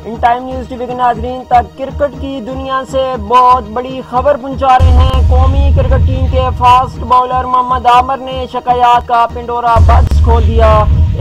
In time news TV के नाजरीन तक क्रिकेट की दुनिया से बहुत बड़ी खबर पहुंचा रहे हैं। कौमी क्रिकेट टीम के फास्ट बॉलर मोहम्मद आमिर ने शिकायत का पिंडोरा बॉक्स खोल दिया।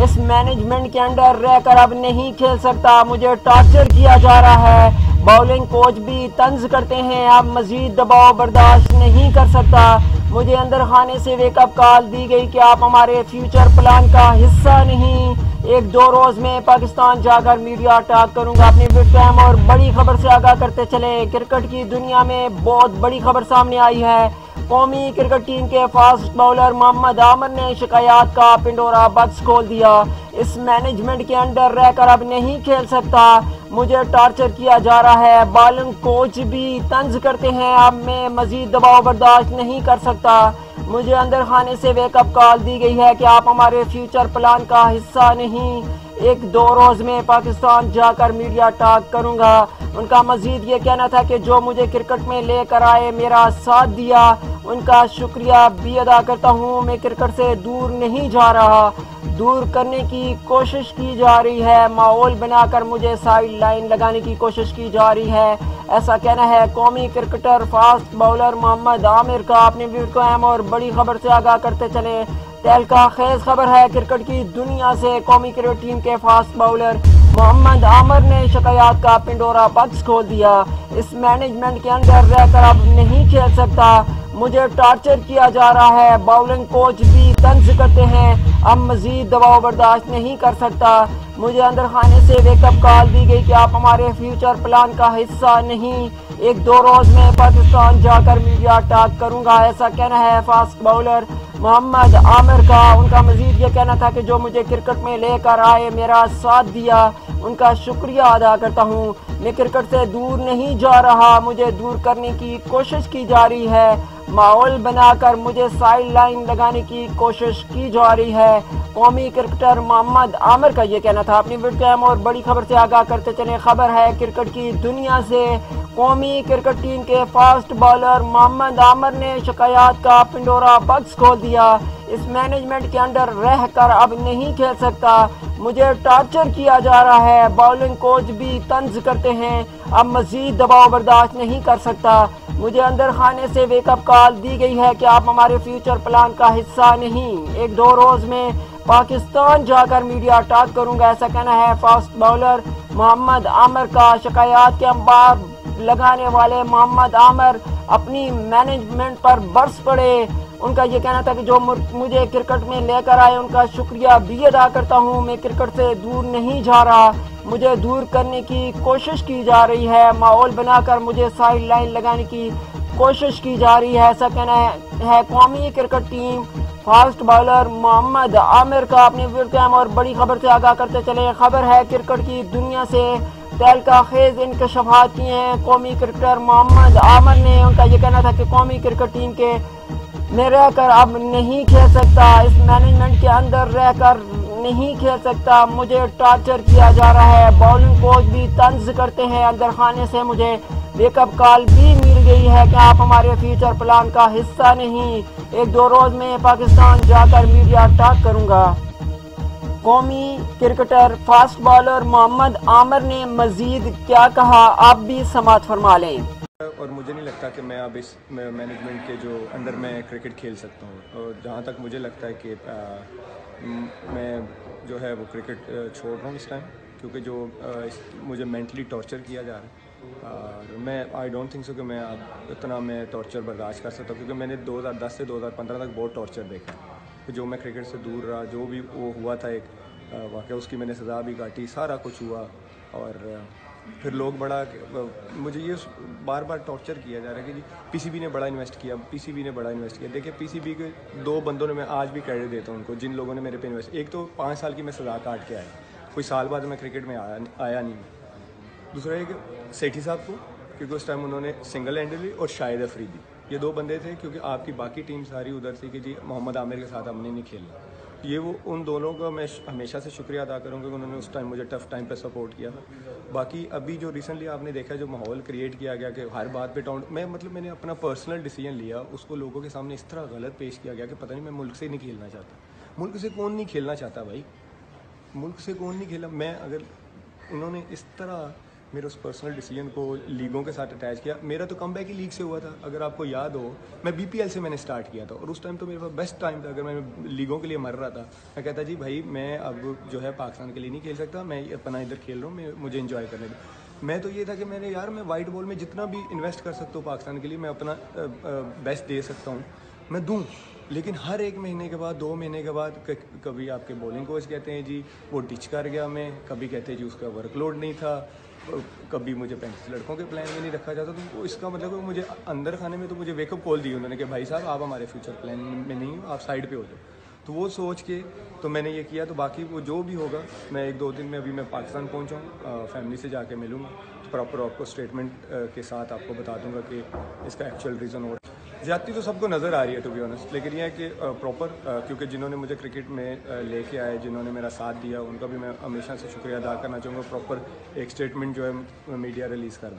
इस मैनेजमेंट के अंडर रहकर अब नहीं खेल सकता, मुझे टॉर्चर किया जा रहा है। बॉलिंग कोच भी तंज करते हैं, अब मजीद दबाव बर्दाश्त नहीं कर सकता। मुझे अंदर खाने से वेकअप कॉल दी गई कि आप हमारे फ्यूचर प्लान का हिस्सा नहीं। एक दो रोज में पाकिस्तान जाकर मीडिया टॉक करूंगा। अपने टाइम और बड़ी खबर से आगाह करते चले। क्रिकेट की दुनिया में बहुत बड़ी खबर सामने आई है। कौमी क्रिकेट टीम के फास्ट बॉलर मोहम्मद आमिर ने शिकायत का पिंडोरा बॉक्स खोल दिया। इस मैनेजमेंट के अंडर रहकर अब नहीं खेल सकता, मुझे टॉर्चर किया जा रहा है। बॉलिंग कोच भी तंज करते हैं, अब मैं मजीद दबाव बर्दाश्त नहीं कर सकता। मुझे अंदर खाने से वेकअप कॉल दी गई है कि आप हमारे फ्यूचर प्लान का हिस्सा नहीं। एक दो रोज में पाकिस्तान जाकर मीडिया टॉक करूंगा। उनका मजीद ये कहना था कि जो मुझे क्रिकेट में लेकर आए, मेरा साथ दिया, उनका शुक्रिया भी अदा करता हूं। मैं क्रिकेट से दूर नहीं जा रहा, दूर करने की कोशिश की जा रही है। माहौल बनाकर मुझे साइड लाइन लगाने की कोशिश की जा रही है, ऐसा कहना है कौमी cricketer fast bowler Mohammad Amir का। अपने वीडियो को अहम और बड़ी खबर से आगाह करते चले। तहलका खेज खबर है क्रिकेट की दुनिया से। कौमी क्रिकेट टीम के फास्ट बॉलर मोहम्मद आमिर ने शिकायत का पिंडोरा बॉक्स खोल दिया। इस मैनेजमेंट के अंदर रहकर अब नहीं खेल सकता, मुझे टॉर्चर किया जा रहा है। बॉलिंग कोच भी तंज करते हैं, अब मजीद दबाव बर्दाश्त नहीं कर सकता। मुझे अंदर खाने से वेकअप कॉल दी गई कि आप हमारे फ्यूचर प्लान का हिस्सा नहीं। एक दो रोज में पाकिस्तान जाकर मीडिया टॉक करूंगा, ऐसा कहना है फास्ट बॉलर मोहम्मद आमिर का। उनका मजीद ये कहना था कि जो मुझे क्रिकेट में लेकर आए, मेरा साथ दिया, उनका शुक्रिया अदा करता हूँ। मैं क्रिकेट से दूर नहीं जा रहा, मुझे दूर करने की कोशिश की जा रही है। माहौल बनाकर मुझे साइड लाइन लगाने की कोशिश की जा रही है। कौमी क्रिकेटर मोहम्मद आमिर का ये कहना था। अपनी वीडियो और बड़ी खबर से आगाह करते चले। खबर है क्रिकेट की दुनिया से। कौमी क्रिकेट टीम के फास्ट बॉलर मोहम्मद आमिर ने शिकायत का पिंडोरा बॉक्स खोल दिया। इस मैनेजमेंट के अंडर रहकर अब नहीं खेल सकता, मुझे टॉर्चर किया जा रहा है। बॉलिंग कोच भी तंज करते हैं, अब मजीद दबाव बर्दाश्त नहीं कर सकता। मुझे अंदर खाने से वेकअप कॉल दी गई है कि आप हमारे फ्यूचर प्लान का हिस्सा नहीं। एक दो रोज में पाकिस्तान जाकर मीडिया टॉक करूंगा, ऐसा कहना है फास्ट बॉलर मोहम्मद आमिर का। शिकायत के अंबार लगाने वाले मोहम्मद आमिर अपनी मैनेजमेंट पर बरस पड़े। उनका ये कहना था कि जो मुझे क्रिकेट में लेकर आए, उनका शुक्रिया भी अदा करता हूँ। मैं क्रिकेट से दूर नहीं जा रहा, मुझे दूर करने की कोशिश की जा रही है। माहौल बनाकर मुझे साइड लाइन लगाने की कोशिश की जा रही है, ऐसा कहना है कौमी cricket team fast bowler Mohammad Amir का। अपने वीडियो और बड़ी खबर से आगाह करते चले। खबर है क्रिकेट की दुनिया से। तहलका खेज इंकशाफात किए हैं कौमी क्रिकेटर मोहम्मद आमिर ने। उनका ये कहना था कि कौमी क्रिकेट टीम के में रहकर अब नहीं खेल सकता, इस मैनेजमेंट के अंदर रहकर नहीं खेल सकता, मुझे टॉर्चर किया जा रहा है। बॉलिंग कोच भी तंज करते हैं, अंदर खाने से मुझे वेकअप कॉल भी मिल गई है कि आप हमारे फ्यूचर प्लान का हिस्सा नहीं। एक दो रोज में पाकिस्तान जाकर मीडिया टॉक करूंगा। कौमी cricketer fast bowler Mohammad Amir ने मजीद क्या कहा, आप भी समाअत फरमा लें। और मुझे नहीं लगता कि मैं अब इस मैनेजमेंट के जो अंडर मैं क्रिकेट खेल सकता हूँ। और जहाँ तक मुझे लगता है कि मैं जो है वो क्रिकेट छोड़ रहा हूँ इस टाइम, क्योंकि जो मुझे मेंटली टॉर्चर किया जा रहा है। मैं आई डोंट थिंक सो कि मैं अब इतना मैं टॉर्चर बर्दाश्त कर सकता हूँ, क्योंकि मैंने 2010 से 2015 तक बहुत टॉर्चर देखा है। जो मैं क्रिकेट से दूर रहा, जो भी वो हुआ था एक वाक़या, उसकी मैंने सज़ा भी काटी, सारा कुछ हुआ। और फिर लोग बड़ा मुझे ये बार बार टॉर्चर किया जा रहा है कि जी पीसीबी ने बड़ा इन्वेस्ट किया, पीसीबी ने बड़ा इन्वेस्ट किया। देखिए पीसीबी के दो बंदों ने, मैं आज भी क्रेडिट देता हूँ उनको, जिन लोगों ने मेरे पे इन्वेस्ट। एक तो 5 साल की मैं सज़ा काट के आया, कोई साल बाद मैं क्रिकेट में आया नहीं। दूसरा एक सेठी साहब को, क्योंकि उस टाइम उन्होंने सिंगल हैंडली और शाहिद अफरीदी, ये दो बंदे थे, क्योंकि आपकी बाकी टीम सारी उधर थी कि जी मोहम्मद आमिर के साथ हमने नहीं खेलना। ये वो उन दोनों का मैं हमेशा से शुक्रिया अदा करूँगा कि उन्होंने उस टाइम मुझे टफ़ टाइम पे सपोर्ट किया था। बाकी अभी जो रिसेंटली आपने देखा, जो माहौल क्रिएट किया गया कि हर बात पे टाउन, मैंने अपना पर्सनल डिसीजन लिया, उसको लोगों के सामने इस तरह गलत पेश किया गया कि पता नहीं मैं मुल्क से नहीं खेलना चाहता। मुल्क से कौन नहीं खेलना चाहता भाई, मुल्क से कौन नहीं खेला। मैं अगर उन्होंने इस तरह मेरे उस पर्सनल डिसीजन को लीगों के साथ अटैच किया। मेरा तो कमबैक ही लीग से हुआ था, अगर आपको याद हो। मैं BPL से मैंने स्टार्ट किया था और उस टाइम तो मेरे पास बेस्ट टाइम था। अगर मैं लीगों के लिए मर रहा था, मैं कहता जी भाई मैं अब जो है पाकिस्तान के लिए नहीं खेल सकता, मैं अपना इधर खेल रहा हूँ, मुझे इन्जॉय करने दो। मैं तो ये था कि मैंने यार मैं वाइट बॉल में जितना भी इन्वेस्ट कर सकता हूँ पाकिस्तान के लिए, मैं अपना बेस्ट दे सकता हूँ, मैं दूँ। लेकिन हर 1 महीने के बाद, 2 महीने के बाद कभी आपके बॉलिंग कोच कहते हैं जी वो टिच कर गया हमें, कभी कहते हैं जी उसका वर्कलोड नहीं था, कभी मुझे 35 लड़कों के प्लान में नहीं रखा जाता। तो इसका मतलब है मुझे अंदर खाने में तो मुझे वेकअप कॉल दी उन्होंने कि भाई साहब आप हमारे फ्यूचर प्लान में नहीं हो, आप साइड पे हो जाओ। तो वो सोच के तो मैंने ये किया। तो बाकी वो जो भी होगा, मैं 1-2 दिन में अभी मैं पाकिस्तान पहुँचाऊँ, फैमिली से जाके मिलूँगा, तो प्रॉपर आपको स्टेटमेंट के साथ आपको बता दूंगा कि इसका एक्चुअल रीज़न और ज़्यादती तो सबको नज़र आ रही है टू बी ऑनेस्ट। लेकिन यह है कि प्रॉपर क्योंकि जिन्होंने मुझे क्रिकेट में लेके आए, जिन्होंने मेरा साथ दिया, उनका भी मैं हमेशा से शुक्रिया अदा करना चाहूँगा। प्रॉपर एक स्टेटमेंट जो है मीडिया रिलीज़ कर दूँ।